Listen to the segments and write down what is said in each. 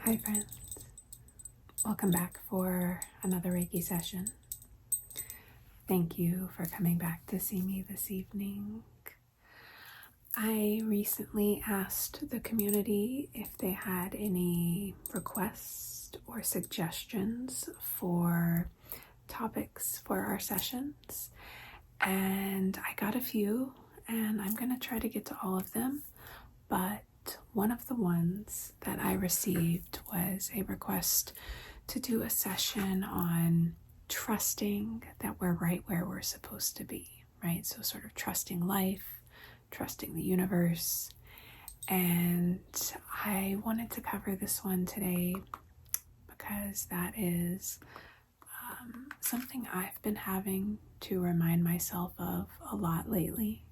Hi friends, welcome back for another Reiki session. Thank you for coming back to see me this evening. I recently asked the community if they had any requests or suggestions for topics for our sessions, and I got a few, and I'm going to try to get to all of them, but one of the ones that I received was a request to do a session on trusting that we're right where we're supposed to be, right? So sort of trusting life, trusting the universe. And I wanted to cover this one today because that is something I've been having to remind myself of a lot lately,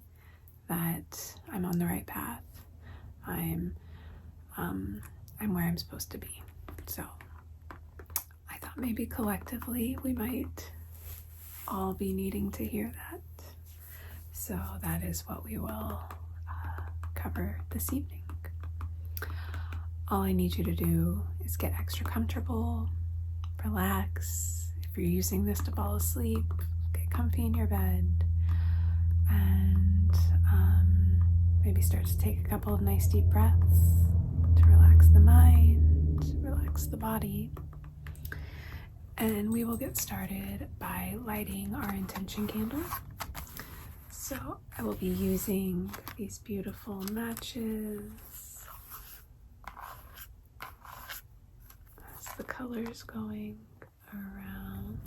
that I'm on the right path. I'm where I'm supposed to be. So I thought maybe collectively we might all be needing to hear that. So that is what we will cover this evening. All I need you to do is get extra comfortable, relax. If you're using this to fall asleep, get comfy in your bed, and maybe start to take a couple of nice deep breaths to relax the mind, relax the body. And we will get started by lighting our intention candle. So I will be using these beautiful matches as the colors going around.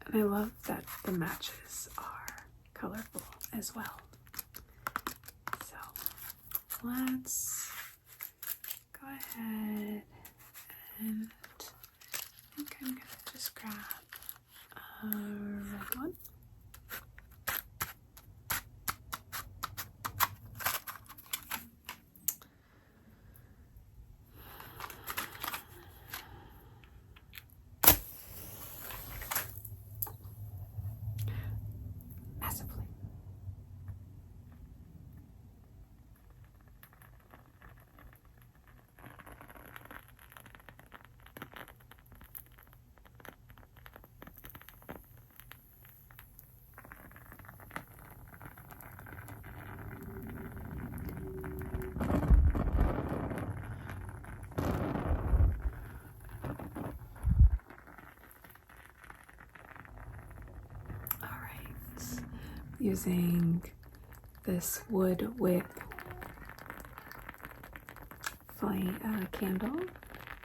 And I love that the matches are colorful as well. So let's go ahead and I think I'm gonna just grab a red one. Using this wood wick flame candle.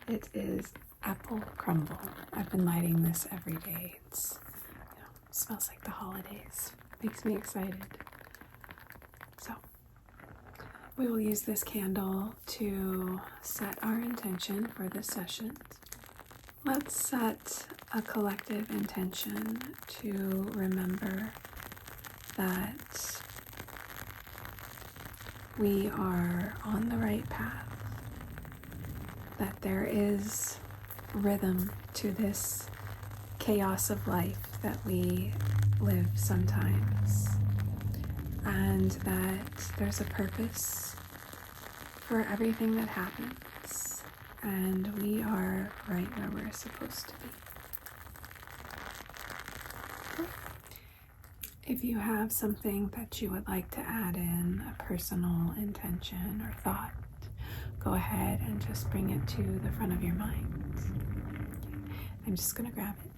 It is apple crumble. I've been lighting this every day. It's, smells like the holidays. Makes me excited. So we will use this candle to set our intention for this session. Let's set a collective intention to remember that we are on the right path, that there is rhythm to this chaos of life that we live sometimes, and that there's a purpose for everything that happens, and we are right where we're supposed to be. If you have something that you would like to add in, a personal intention or thought, go ahead and just bring it to the front of your mind. I'm just going to grab it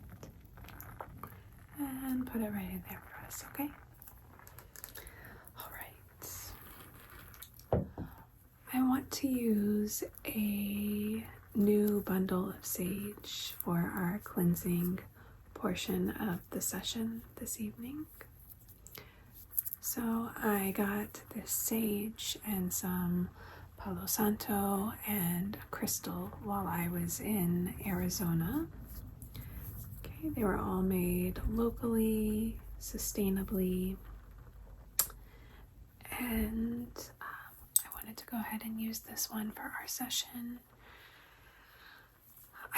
and put it right in there for us, okay? All right. I want to use a new bundle of sage for our cleansing portion of the session this evening. So I got this sage and some Palo Santo and a crystal while I was in Arizona. Okay, they were all made locally, sustainably, and I wanted to go ahead and use this one for our session.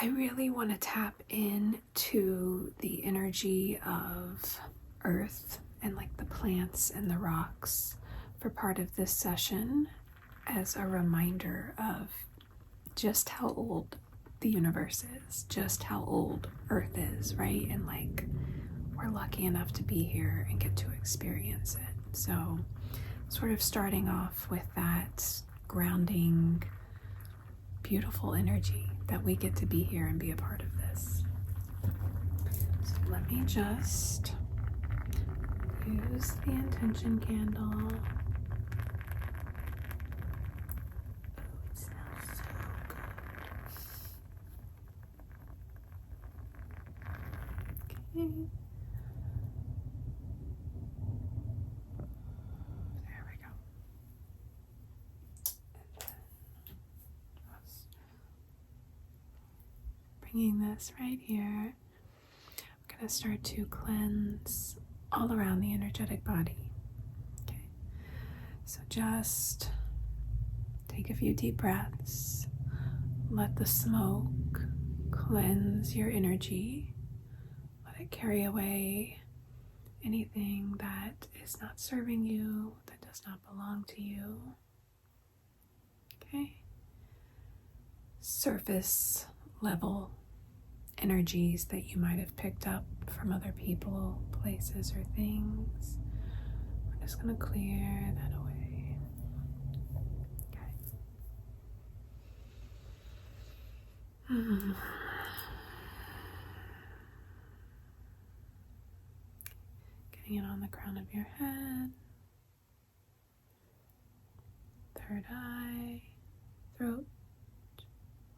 I really want to tap into the energy of Earth and like the plants and the rocks for part of this session as a reminder of just how old the universe is, just how old Earth is, right? And like we're lucky enough to be here and get to experience it. So sort of starting off with that grounding, beautiful energy that we get to be here and be a part of this. So let me just use the intention candle. It smells so good. Okay. There we go. Bringing this right here, I'm going to start to cleanse all around the energetic body. Okay, so just take a few deep breaths. Let the smoke cleanse your energy. Let it carry away anything that is not serving you, that does not belong to you. Okay, surface level energies that you might have picked up from other people, places, or things. We're just going to clear that away. Okay. Getting it on the crown of your head, third eye, throat,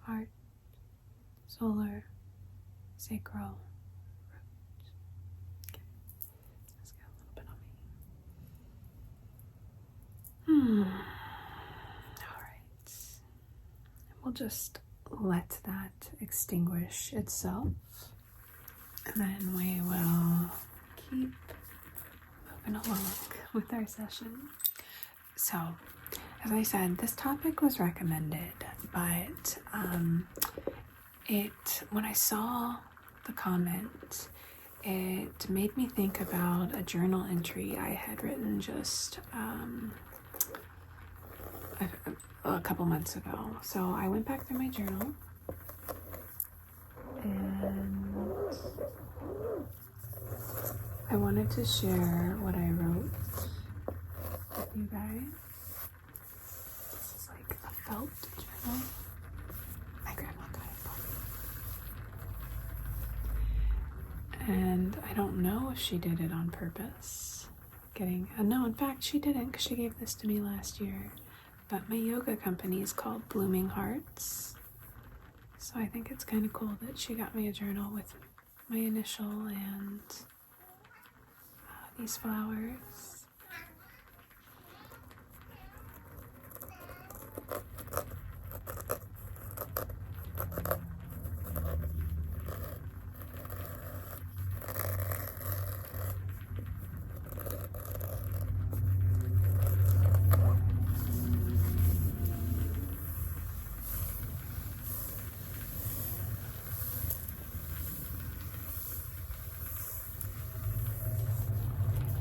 heart, solar, sacral, root. Okay, let's get a little bit on me. All right. And we'll just let that extinguish itself. And then we will keep moving along with our session. So, as I said, this topic was recommended, but when I saw the comment, it made me think about a journal entry I had written just a couple months ago. So I went back through my journal and I wanted to share what I wrote with you guys. This is like a felt journal. My grandma got it for me. And I don't know if she did it on purpose. No, in fact, she didn't, because she gave this to me last year. But my yoga company is called Blooming Hearts. So I think it's kind of cool that she got me a journal with my initial and these flowers.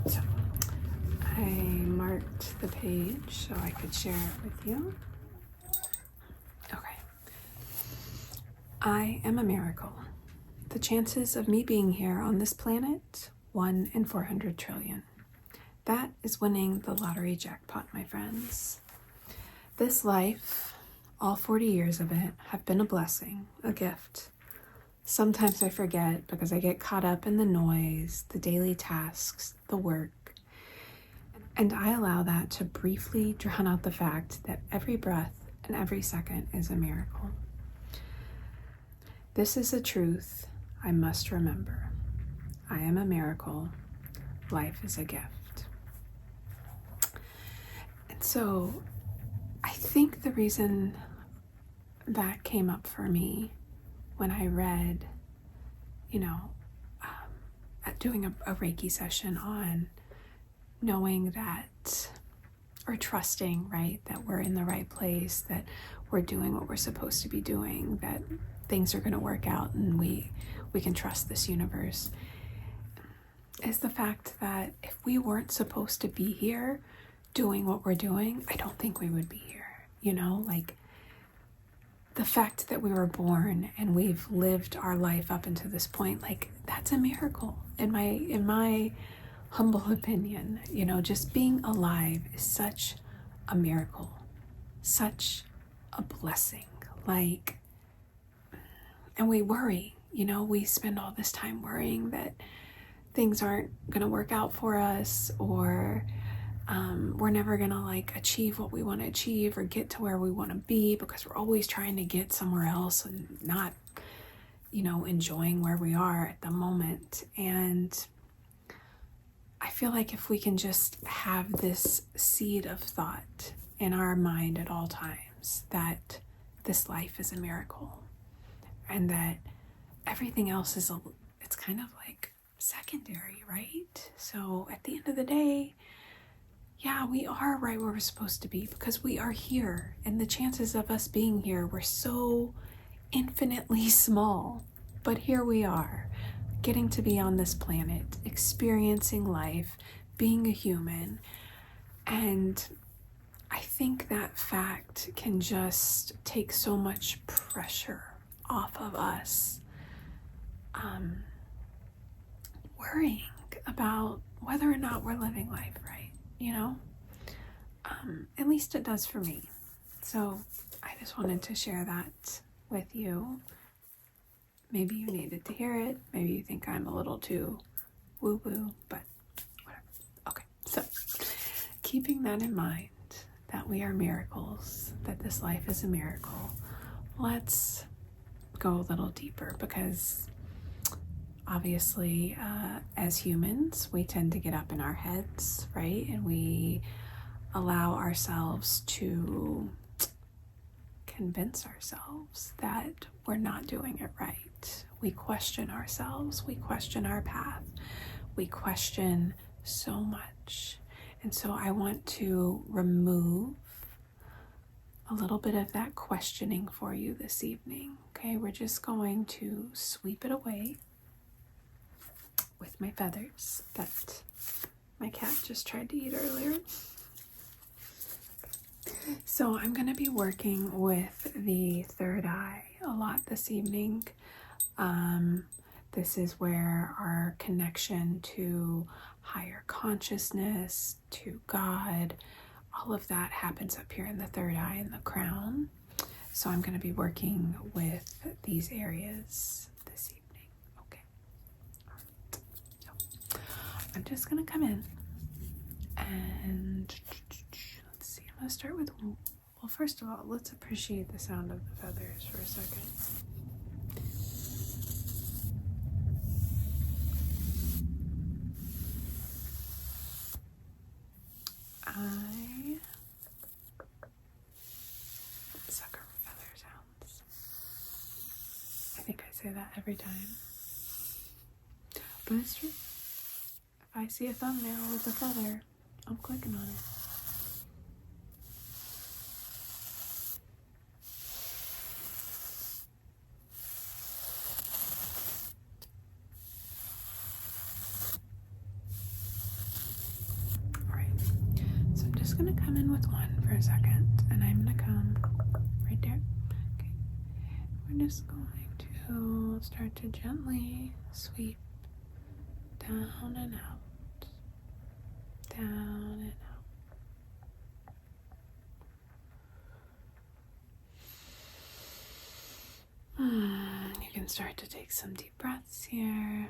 So I marked the page so I could share it with you. Okay. I am a miracle. The chances of me being here on this planet, 1 in 400 trillion. That is winning the lottery jackpot, my friends. This life, all 40 years of it, have been a blessing, a gift. Sometimes I forget because I get caught up in the noise, the daily tasks, the work, and I allow that to briefly drown out the fact that every breath and every second is a miracle. This is a truth I must remember. I am a miracle. Life is a gift. And so I think the reason that came up for me when I read, doing a Reiki session on knowing that, or trusting, right, that we're in the right place, that we're doing what we're supposed to be doing, that things are going to work out and we can trust this universe. is the fact that if we weren't supposed to be here doing what we're doing, I don't think we would be here. You know, like the fact that we were born and we've lived our life up until this point, like that's a miracle in my humble opinion. You know, just being alive is such a miracle, such a blessing. Like, and we worry, you know, we spend all this time worrying that things aren't gonna work out for us, or we're never gonna like achieve what we want to achieve or get to where we want to be, because we're always trying to get somewhere else and not, you know, enjoying where we are at the moment. And I feel like if we can just have this seed of thought in our mind at all times that this life is a miracle and that everything else is it's kind of like secondary, right? So at the end of the day, yeah, we are right where we're supposed to be because we are here, and the chances of us being here were so infinitely small. But here we are, getting to be on this planet, experiencing life, being a human. And I think that fact can just take so much pressure off of us worrying about whether or not we're living life right, you know? At least it does for me. So I just wanted to share that with you. Maybe you needed to hear it. Maybe you think I'm a little too woo-woo, but whatever. Okay, so keeping that in mind, that we are miracles, that this life is a miracle, let's go a little deeper, because obviously as humans, we tend to get up in our heads, right? And we allow ourselves to convince ourselves that we're not doing it right. We question ourselves, we question our path, we question so much. And so I want to remove a little bit of that questioning for you this evening. Okay, we're just going to sweep it away with my feathers that my cat just tried to eat earlier. So I'm going to be working with the third eye a lot this evening. This is where our connection to higher consciousness, to God, all of that happens up here in the third eye and the crown. So I'm going to be working with these areas this evening. Okay. So I'm just going to come in and let's see. I'm going to start with, well, first of all, let's appreciate the sound of the feathers for a second. I sucker feather sounds. I think I say that every time. But it's true. If I see a thumbnail with a feather, I'm clicking on it. So I'm just going to come in with one for a second, and I'm going to come right there. Okay. We're just going to start to gently sweep down and out, down and out. You can start to take some deep breaths here.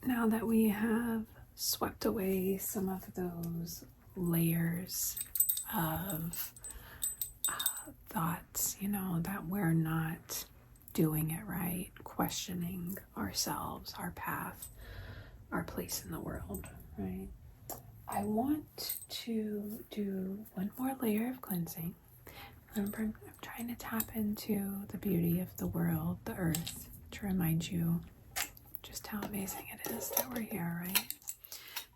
now that we have swept away some of those layers of thoughts, that we're not doing it right, questioning ourselves, our path, our place in the world, right? I want to do one more layer of cleansing. Remember, I'm trying to tap into the beauty of the world, the earth, to remind you just how amazing it is that we're here, right?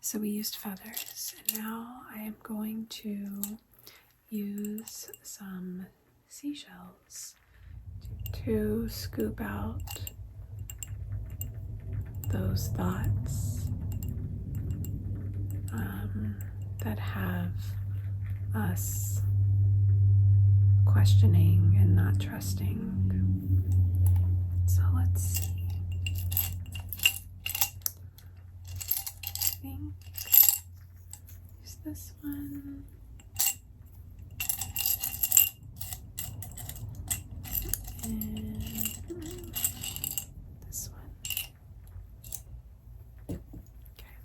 So we used feathers, and now I am going to use some seashells to scoop out those thoughts that have us questioning and not trusting. So let's see. I think use this one. And this one. Okay.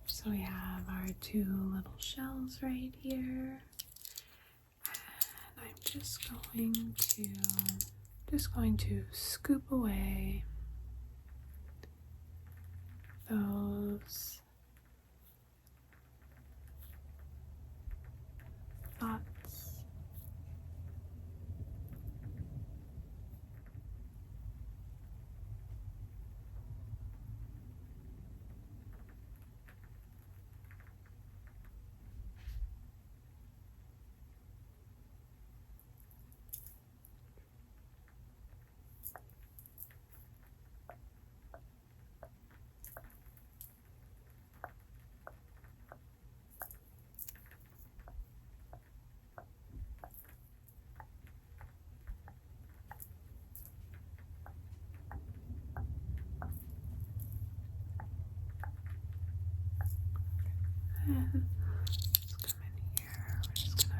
So we have our two little shells right here. And I'm just going to scoop away those thoughts. And let's come in here. We're just gonna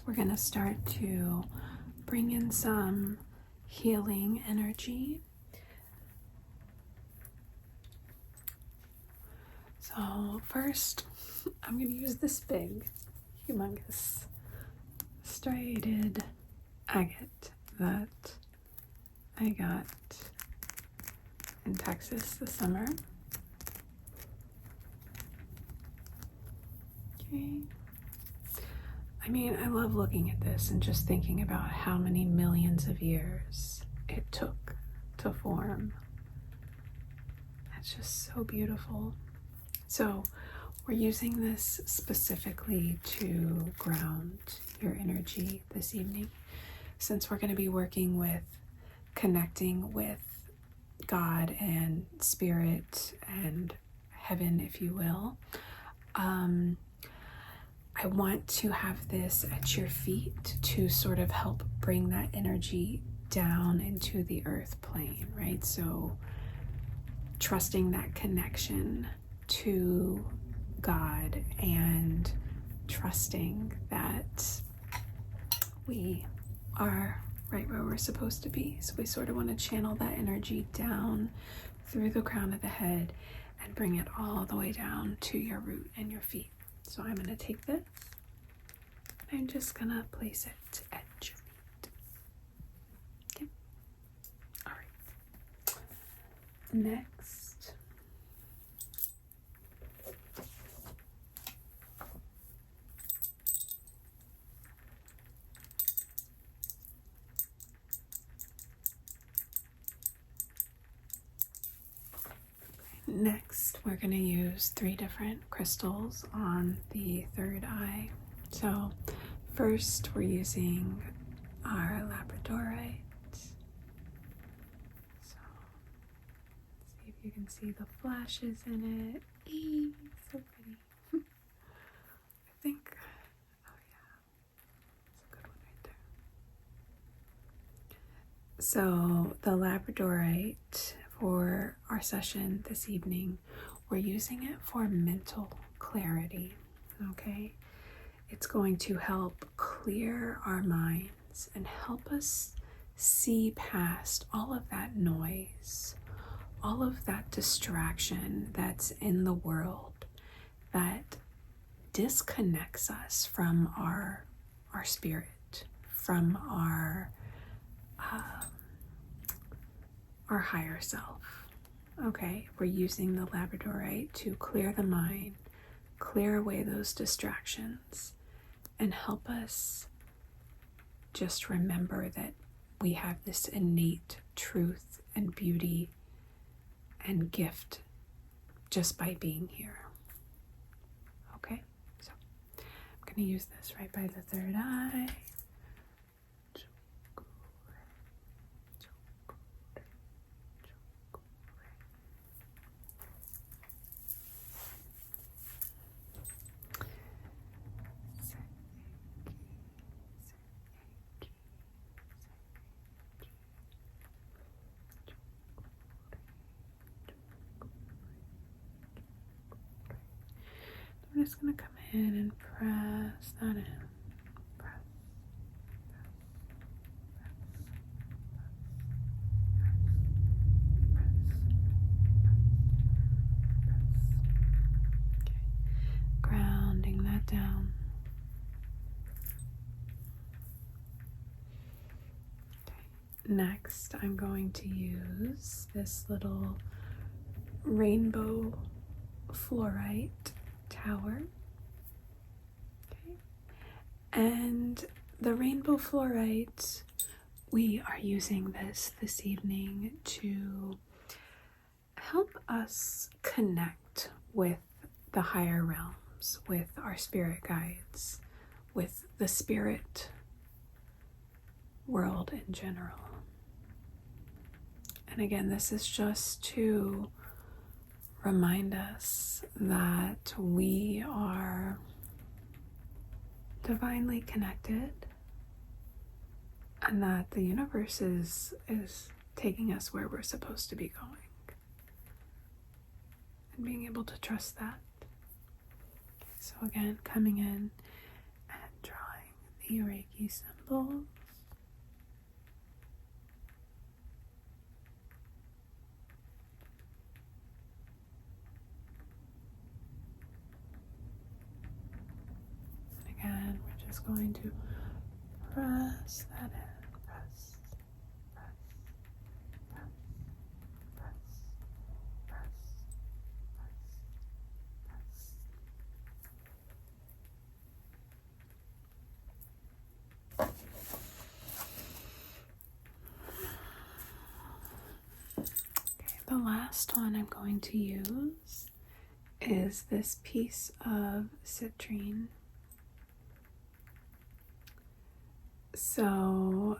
we're going to start to bring in some healing energy. So first, I'm going to use this big, humongous, striated agate that I got in Texas this summer. Okay. I mean, I love looking at this and just thinking about how many millions of years it took to form. It's just so beautiful. So we're using this specifically to ground your energy this evening, since we're going to be working with connecting with God and spirit and heaven, if you will. I want to have this at your feet to sort of help bring that energy down into the earth plane, right? So trusting that connection to God and trusting that we are right where we're supposed to be. So we sort of want to channel that energy down through the crown of the head and bring it all the way down to your root and your feet. So I'm going to take this, and I'm just going to place it at your feet. Okay. All right. Next, Next, we're going to use 3 different crystals on the third eye. So first, we're using our Labradorite. So see if you can see the flashes in it. Eee, so pretty. I think, oh yeah, that's a good one right there. So the Labradorite, for our session this evening, we're using it for mental clarity, okay? It's going to help clear our minds and help us see past all of that noise, all of that distraction that's in the world that disconnects us from our spirit, from our higher self. Okay, we're using the Labradorite to clear the mind, clear away those distractions, and help us just remember that we have this innate truth and beauty and gift just by being here. Okay, so I'm going to use this right by the third eye. I'm just going to come in and press that in. Press, press, press. Grounding that down. Okay. Next, I'm going to use this little rainbow fluorite tower. Okay. And the rainbow fluorite, we are using this evening to help us connect with the higher realms, with our spirit guides, with the spirit world in general. And again, this is just to remind us that we are divinely connected and that the universe is taking us where we're supposed to be going. And being able to trust that. So again, coming in and drawing the Reiki symbols. And again, we're just going to press that in. Press, press, press, press, press, press, press. Okay, the last one I'm going to use is this piece of citrine. So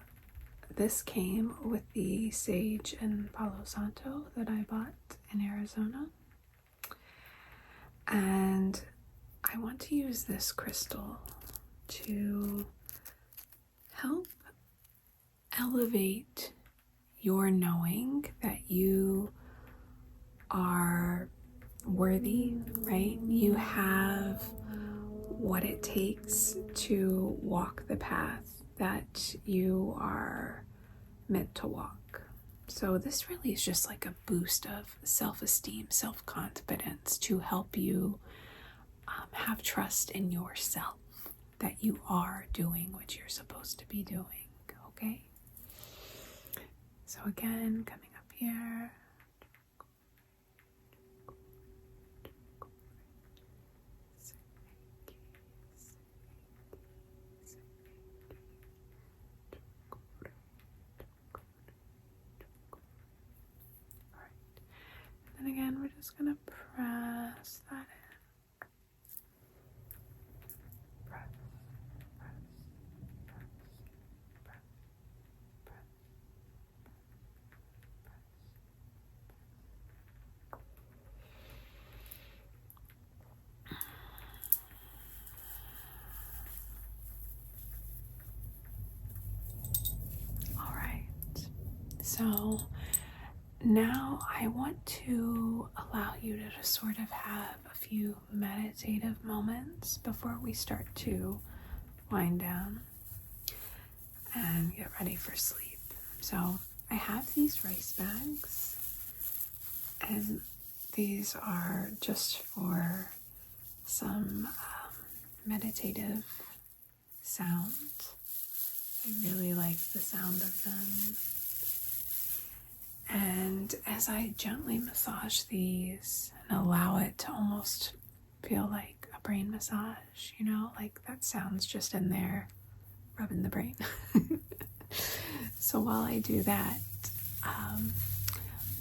this came with the sage and Palo Santo that I bought in Arizona. And I want to use this crystal to help elevate your knowing that you are worthy, right? You have what it takes to walk the path that you are meant to walk. So this really is just like a boost of self-esteem, self-confidence to help you have trust in yourself, that you are doing what you're supposed to be doing, okay? So again, coming up here. And again, we're just just gonna press that in. Press, press, press, press, press, press. All right. So now I want to allow you to just sort of have a few meditative moments before we start to wind down and get ready for sleep. So I have these rice bags, and these are just for some meditative sound. I really like the sound of them. And as I gently massage these and allow it to almost feel like a brain massage, you know, like that sound's just in there rubbing the brain. So while I do that,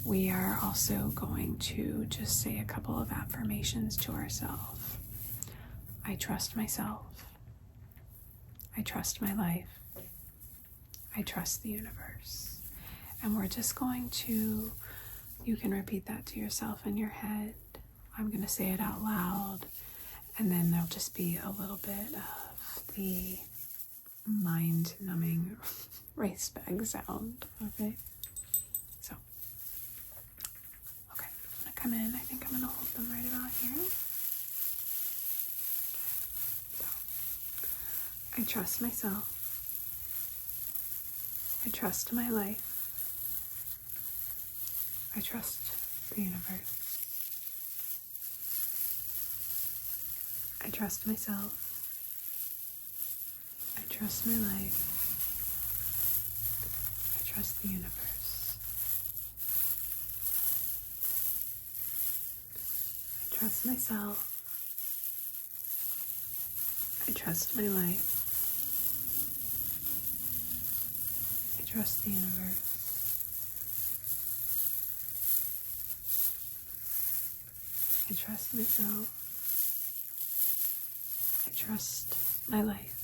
we are also going to just say a couple of affirmations to ourselves. I trust myself. I trust my life. I trust the universe. And we're just going to, you can repeat that to yourself in your head. I'm going to say it out loud. And then there'll just be a little bit of the mind-numbing rice bag sound. Okay? So, okay. I'm going to come in. I think I'm going to hold them right about here. So, I trust myself. I trust my life. I trust the universe. I trust myself. I trust my life. I trust the universe. I trust myself. I trust my life. I trust the universe. I trust myself. I trust my life.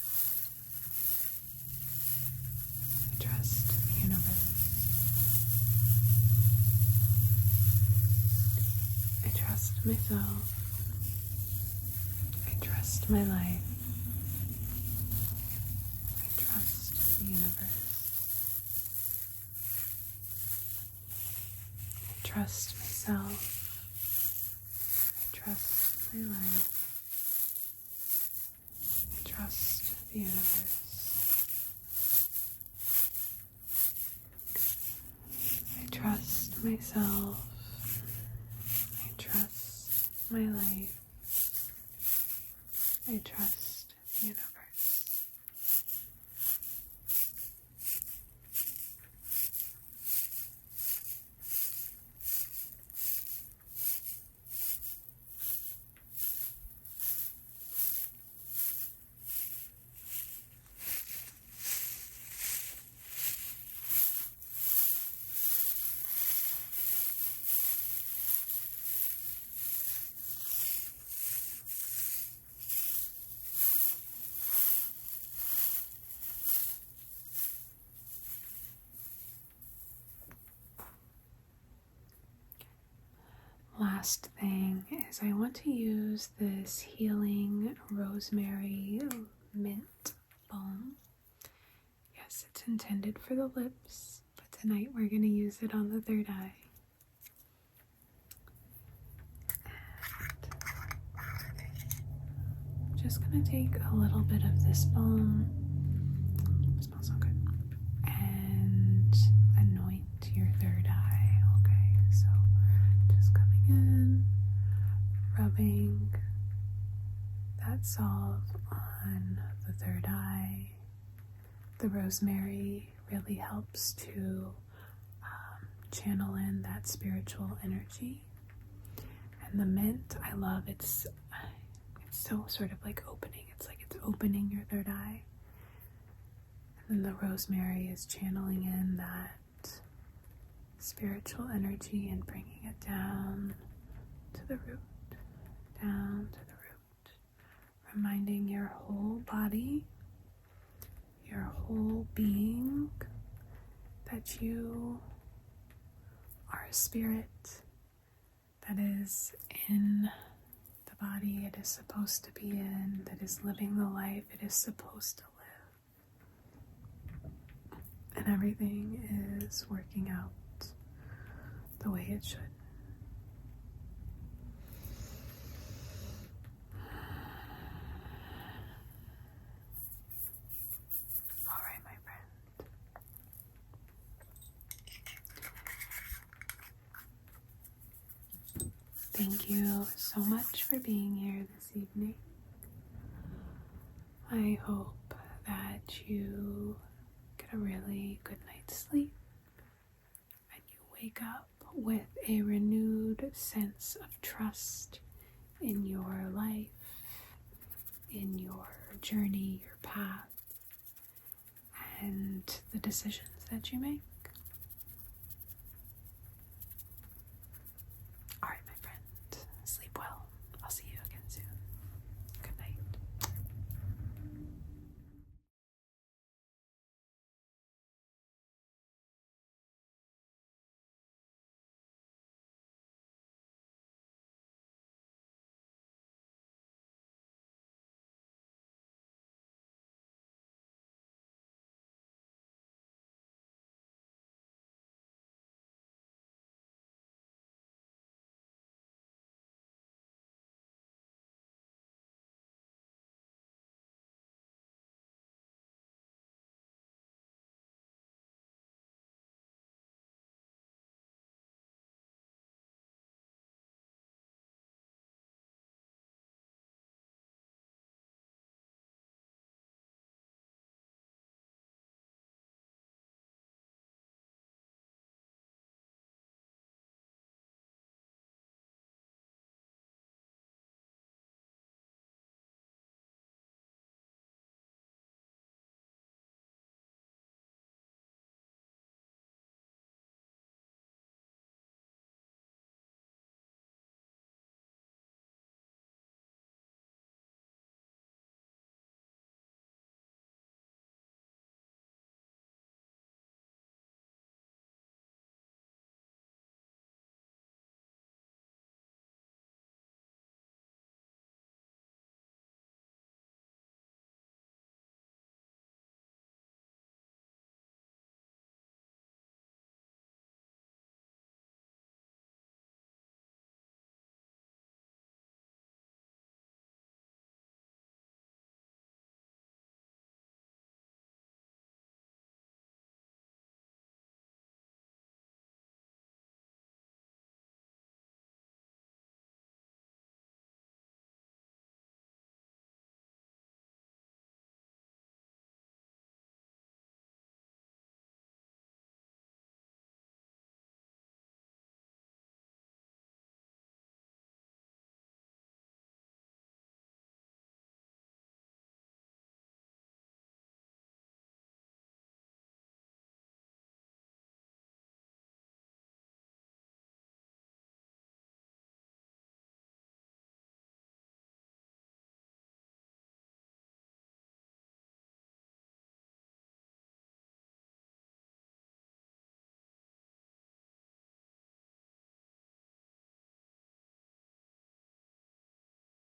I trust the universe. I trust myself. I trust my life. I trust the universe. I trust myself. Trust my life. I trust the universe. I trust myself. I trust my life. I trust the universe. Last thing is I want to use this healing rosemary mint balm. Yes, it's intended for the lips, but tonight we're going to use it on the third eye. I'm just going to take a little bit of this balm. It smells so good. And anoint your third eye. Okay, so just coming in, rubbing that salve on the third eye. The rosemary really helps to channel in that spiritual energy. And the mint, I love, it's so sort of like opening. It's like it's opening your third eye. And then the rosemary is channeling in that spiritual energy and bringing it down to the root, down to the root, reminding your whole body, your whole being, that you are a spirit that is in the body it is supposed to be in, that is living the life it is supposed to live. And everything is working out the way it should. All right, my friend. Thank you so much for being here this evening. I hope that you get a really good night's sleep and you wake up with a renewed sense of trust in your life, in your journey, your path, and the decisions that you make.